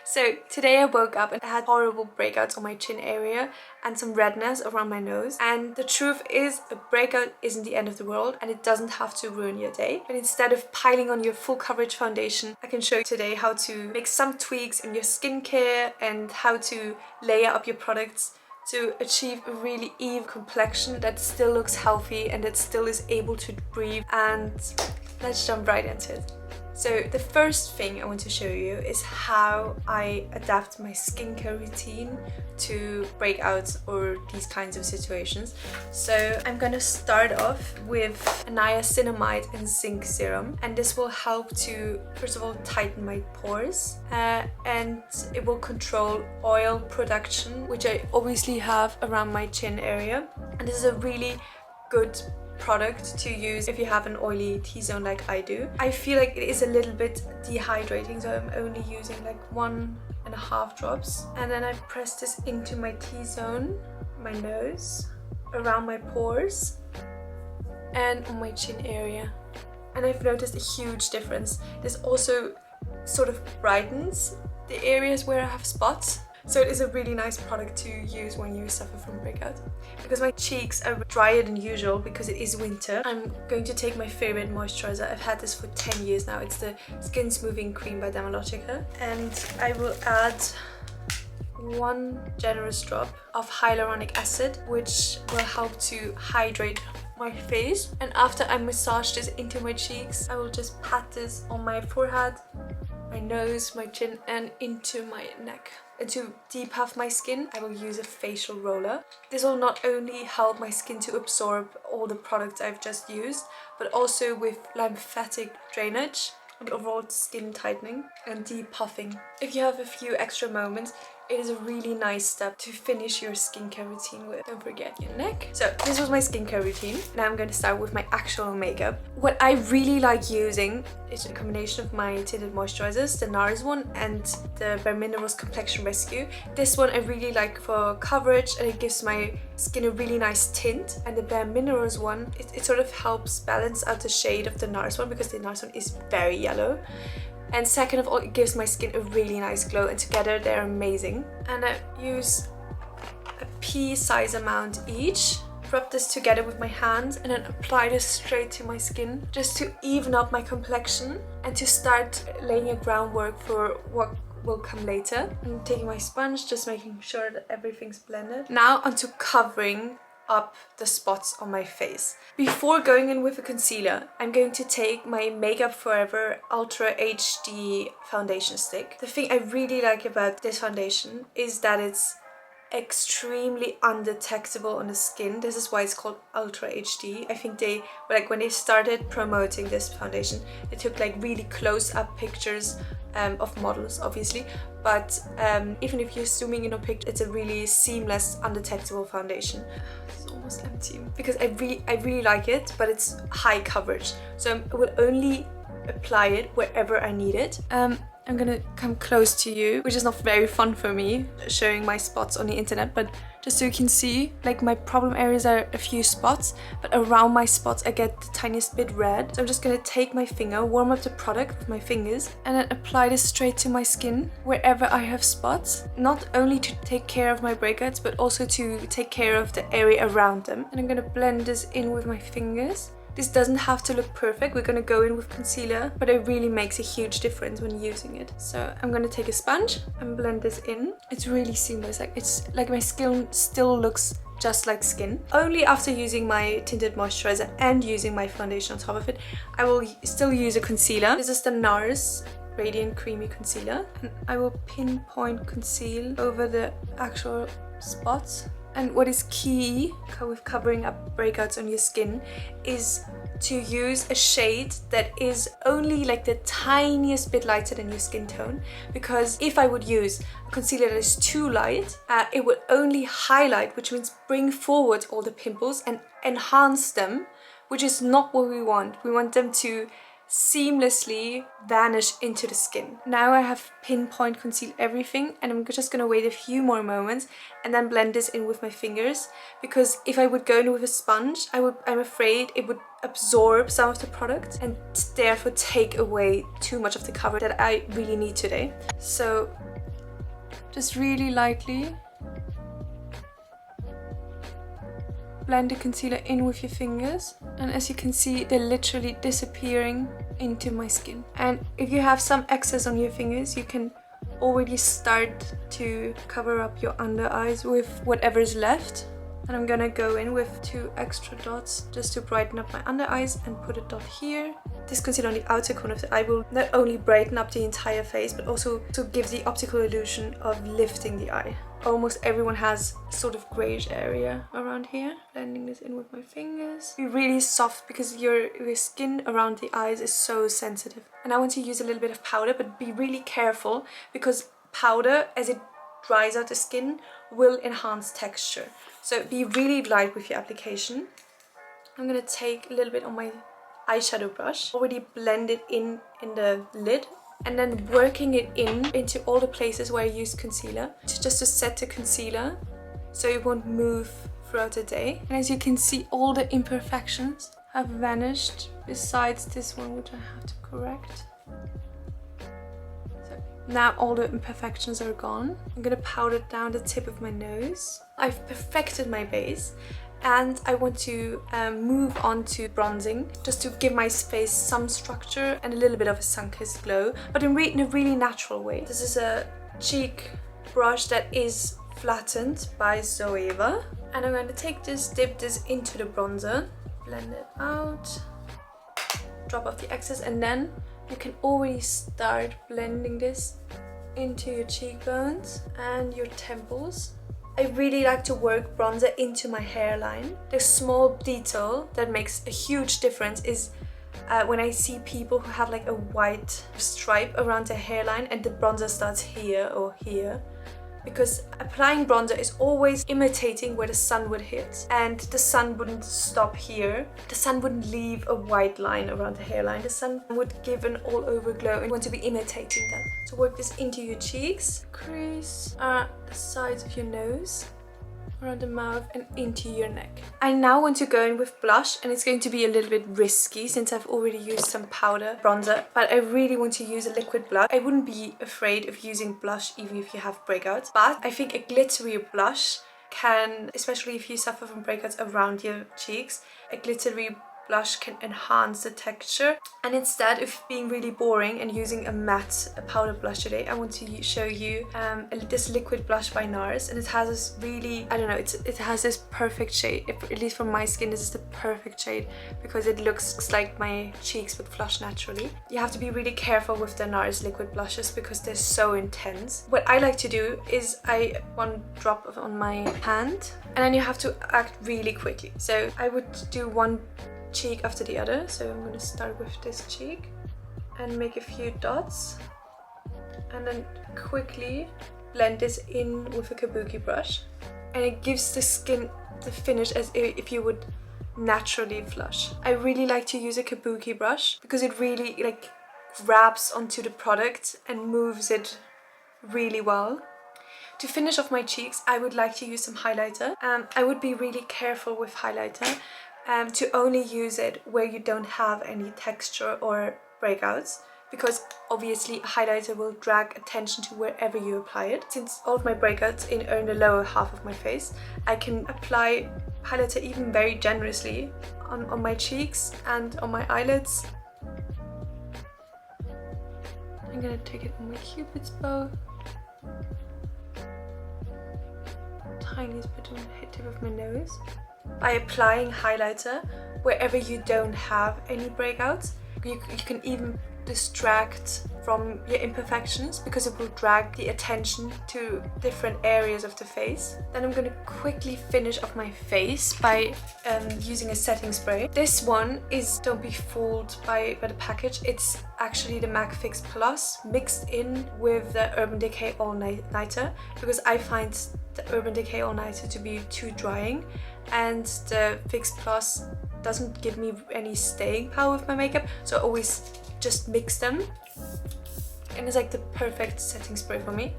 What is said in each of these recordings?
So today I woke up and I had horrible breakouts on my chin area and some redness around my nose. And the truth is, a breakout isn't the end of the world and it doesn't have to ruin your day. But instead of piling on your full coverage foundation, I can show you today how to make some tweaks in your skincare and how to layer up your products to achieve a really even complexion that still looks healthy and that still is able to breathe. And let's jump right into it. So the first thing I want to show you is how I adapt my skincare routine to breakouts or these kinds of situations. So I'm gonna start off with niacinamide and zinc serum, and this will help to first of all tighten my pores and it will control oil production, which I obviously have around my chin area. And this is a really good product to use if you have an oily T-zone like I do. I feel like it is a little bit dehydrating, so I'm only using like 1.5 drops, and then I press this into my T-zone, my nose, around my pores and on my chin area. And I've noticed a huge difference. This also sort of brightens the areas where I have spots. So it is a really nice product to use when you suffer from breakout. Because my cheeks are drier than usual because it is winter, I'm going to take my favorite moisturizer. I've had this for 10 years now. It's the Skin Smoothing Cream by Dermalogica. And I will add 1 generous drop of hyaluronic acid, which will help to hydrate my face. And after I massage this into my cheeks, I will just pat this on my forehead, my nose, my chin, and into my neck. And to depuff my skin, I will use a facial roller. This will not only help my skin to absorb all the products I've just used, but also with lymphatic drainage and overall skin tightening and depuffing. If you have a few extra moments, it is a really nice step to finish your skincare routine with. Don't forget your neck. So this was my skincare routine. Now I'm going to start with my actual makeup. What I really like using is a combination of my tinted moisturizers, the NARS one and the Bare Minerals Complexion Rescue. This one I really like for coverage and it gives my skin a really nice tint. And the Bare Minerals one, it sort of helps balance out the shade of the NARS one because the NARS one is very yellow. And second of all, it gives my skin a really nice glow, and together they're amazing. And I use a pea size amount each. Rub this together with my hands and then apply this straight to my skin just to even up my complexion and to start laying a groundwork for what will come later. I'm taking my sponge, just making sure that everything's blended. Now onto covering up the spots on my face. Before going in with a concealer, I'm going to take my Makeup Forever Ultra HD foundation stick. The thing I really like about this foundation is that it's extremely undetectable on the skin. This is why it's called Ultra HD. I think they, like when they started promoting this foundation, they took like really close-up pictures of models obviously, but even if you're zooming in a picture, it's a really seamless, undetectable foundation. It's almost empty because I really like it, but it's high coverage, so I will only apply it wherever I need it. I'm gonna come close to you, which is not very fun for me, showing my spots on the internet, but just so you can see, like my problem areas are a few spots, but around my spots I get the tiniest bit red. So I'm just gonna take my finger, warm up the product with my fingers, and then apply this straight to my skin wherever I have spots, not only to take care of my breakouts, but also to take care of the area around them. And I'm gonna blend this in with my fingers. This doesn't have to look perfect, we're gonna go in with concealer, but it really makes a huge difference when using it. So I'm gonna take a sponge and blend this in. It's really seamless, it's like my skin still looks just like skin. Only after using my tinted moisturizer and using my foundation on top of it, I will still use a concealer. This is the NARS Radiant Creamy Concealer, and I will pinpoint conceal over the actual spots. And what is key with covering up breakouts on your skin is to use a shade that is only like the tiniest bit lighter than your skin tone, because if I would use a concealer that is too light, it would only highlight, which means bring forward all the pimples and enhance them, which is not what we want. We want them to seamlessly vanish into the skin. Now I have pinpoint concealed everything, and I'm just gonna wait a few more moments and then blend this in with my fingers, because if I would go in with a sponge, I'm afraid it would absorb some of the product and therefore take away too much of the cover that I really need today. So Just really lightly blend the concealer in with your fingers, and as you can see, they're literally disappearing into my skin. And if you have some excess on your fingers, you can already start to cover up your under eyes with whatever is left. And I'm gonna go in with 2 extra dots just to brighten up my under eyes and put a dot here. This concealer on the outer corner of the eye will not only brighten up the entire face, but also to give the optical illusion of lifting the eye. Almost everyone has sort of grayish area around here. Blending this in with my fingers. Be really soft because your skin around the eyes is so sensitive. And I want to use a little bit of powder, but be really careful because powder, as it dries out the skin, will enhance texture. So be really light with your application. I'm gonna take a little bit on my eyeshadow brush, already blend it in the lid, and then working it into all the places where I used concealer, just to set the concealer so it won't move throughout the day. And as you can see, all the imperfections have vanished besides this one, which I have to correct. So now all the imperfections are gone. I'm gonna powder down the tip of my nose. I've perfected my base, and I want to move on to bronzing, just to give my face some structure and a little bit of a sun-kissed glow, but in a really natural way. This is a cheek brush that is flattened by Zoeva, and I'm going to take this, dip this into the bronzer, blend it out, drop off the excess, and then you can already start blending this into your cheekbones and your temples. I really like to work bronzer into my hairline. The small detail that makes a huge difference is when I see people who have like a white stripe around their hairline and the bronzer starts here or here. Because applying bronzer is always imitating where the sun would hit, and the sun wouldn't stop here. The sun wouldn't leave a white line around the hairline. The sun would give an all-over glow, and you want to be imitating that. So work this into your cheeks, crease the sides of your nose, around the mouth, and into your neck. I now want to go in with blush, and it's going to be a little bit risky since I've already used some powder bronzer, but I really want to use a liquid blush. I wouldn't be afraid of using blush even if you have breakouts, but I think a glittery blush can, especially if you suffer from breakouts around your cheeks, a glittery blush can enhance the texture. And instead of being really boring and using a powder blush today, I want to show you this liquid blush by NARS, and it has this really, I don't know, it has this perfect shade. At least for my skin, this is the perfect shade because it looks like my cheeks but flush naturally. You have to be really careful with the NARS liquid blushes because they're so intense. What I like to do is I one drop on my hand, and then you have to act really quickly. So I would do one cheek after the other. So I'm going to start with this cheek and make a few dots, and then quickly blend this in with a kabuki brush, and it gives the skin the finish as if you would naturally flush. I really like to use a kabuki brush because it really like grabs onto the product and moves it really well. To finish off my cheeks, I would like to use some highlighter. I would be really careful with highlighter to only use it where you don't have any texture or breakouts, because obviously a highlighter will drag attention to wherever you apply it. Since all of my breakouts are in the lower half of my face, I can apply highlighter even very generously on my cheeks and on my eyelids. I'm gonna take it on my cupid's bow. Tiniest bit on the tip of my nose. By applying highlighter wherever you don't have any breakouts, you can even distract from your imperfections because it will drag the attention to different areas of the face. Then I'm going to quickly finish off my face by using a setting spray. This one is, don't be fooled by the package, it's actually the MAC Fix Plus mixed in with the Urban Decay All Nighter, because I find the Urban Decay All Nighter to be too drying, and the Fix Plus doesn't give me any staying power with my makeup, so I always just mix them, and it's like the perfect setting spray for me.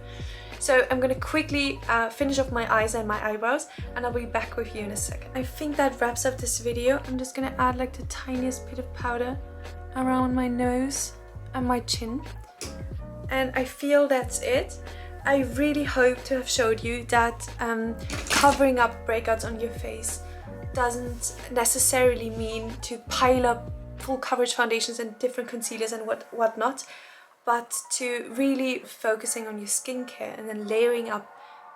So I'm gonna quickly finish off my eyes and my eyebrows, and I'll be back with you in a second. I think that wraps up this video. I'm just gonna add like the tiniest bit of powder around my nose and my chin, and I feel that's it. I really hope to have showed you that covering up breakouts on your face doesn't necessarily mean to pile up full coverage foundations and different concealers and whatnot, but to really focusing on your skincare and then layering up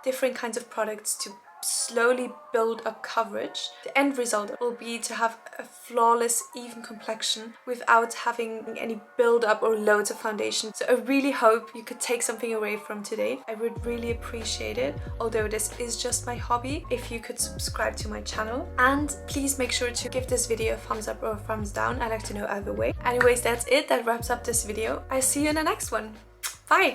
different kinds of products to slowly build up coverage. The end result will be to have a flawless, even complexion without having any build up or loads of foundation. So I really hope you could take something away from today. I would really appreciate it, although this is just my hobby, if you could subscribe to my channel. And please make sure to give this video a thumbs up or a thumbs down. I like to know either way. Anyways, that's it. That wraps up this video. I'll see you in the next one. Bye!